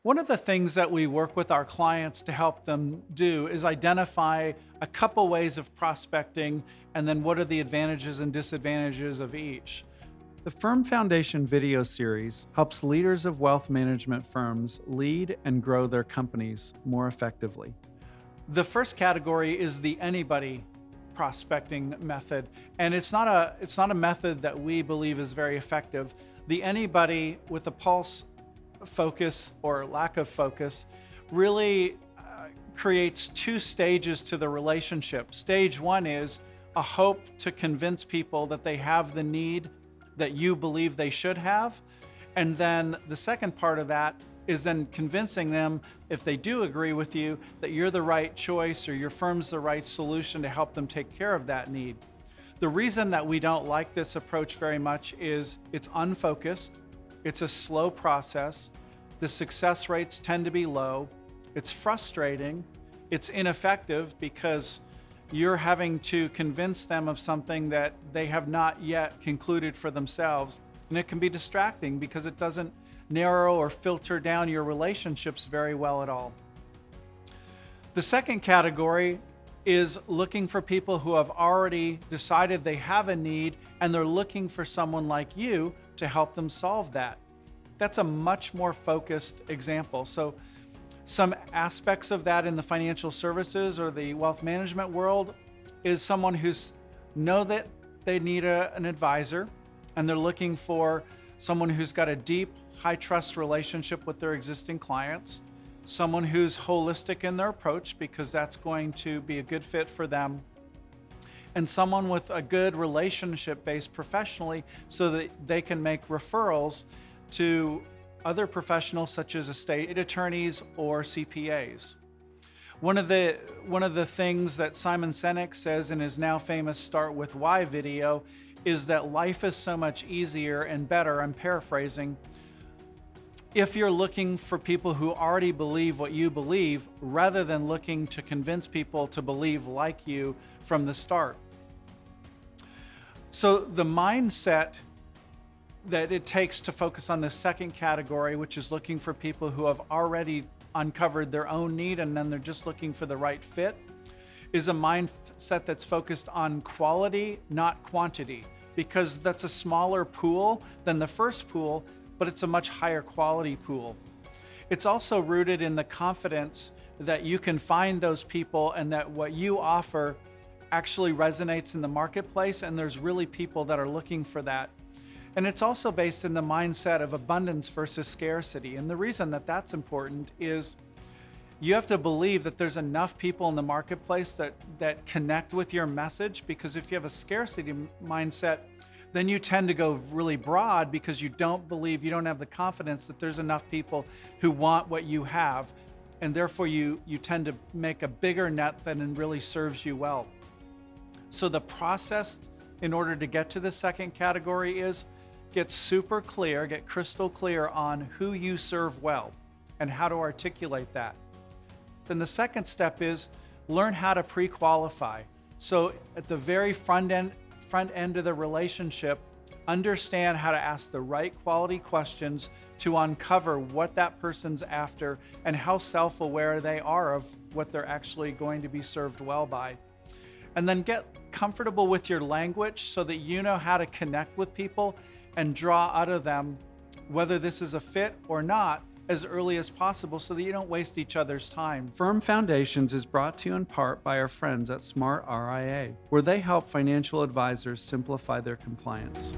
One of the things that we work with our clients to help them do is identify a couple ways of prospecting and then what are the advantages and disadvantages of each. The Firm Foundation video series helps leaders of wealth management firms lead and grow their companies more effectively. The first category is the anybody prospecting method, and it's not a method that we believe is very effective. The anybody with a pulse focus or lack of focus really creates two stages to the relationship. Stage one is a hope to convince people that they have the need that you believe they should have. And then the second part of that is then convincing them, if they do agree with you, that you're the right choice or your firm's the right solution to help them take care of that need. The reason that we don't like this approach very much is it's unfocused, it's a slow process, the success rates tend to be low, it's frustrating, it's ineffective because you're having to convince them of something that they have not yet concluded for themselves. And it can be distracting because it doesn't narrow or filter down your relationships very well at all. The second category is looking for people who have already decided they have a need and they're looking for someone like you to help them solve that. That's a much more focused example. So some aspects of that in the financial services or the wealth management world is someone who's know that they need an advisor and they're looking for someone who's got a deep, high trust relationship with their existing clients, someone who's holistic in their approach because that's going to be a good fit for them, and someone with a good relationship base professionally so that they can make referrals to other professionals such as estate attorneys or CPAs. One of the things that Simon Sinek says in his now famous Start With Why video is that life is so much easier and better, I'm paraphrasing, if you're looking for people who already believe what you believe rather than looking to convince people to believe like you from the start. So the mindset that it takes to focus on the second category, which is looking for people who have already uncovered their own need and then they're just looking for the right fit, is a mindset that's focused on quality, not quantity, because that's a smaller pool than the first pool, but it's a much higher quality pool. It's also rooted in the confidence that you can find those people and that what you offer actually resonates in the marketplace, and there's really people that are looking for that. And it's also based in the mindset of abundance versus scarcity. And the reason that that's important is you have to believe that there's enough people in the marketplace that connect with your message, because if you have a scarcity mindset, then you tend to go really broad because you don't have the confidence that there's enough people who want what you have. And therefore you tend to make a bigger net than really serves you well. So the process in order to get to the second category is get super clear, get crystal clear on who you serve well and how to articulate that. Then the second step is learn how to pre-qualify. So at the very front end of the relationship, understand how to ask the right quality questions to uncover what that person's after and how self-aware they are of what they're actually going to be served well by. And then get comfortable with your language so that you know how to connect with people and draw out of them whether this is a fit or not as early as possible so that you don't waste each other's time. Firm Foundations is brought to you in part by our friends at SmartRIA, where they help financial advisors simplify their compliance.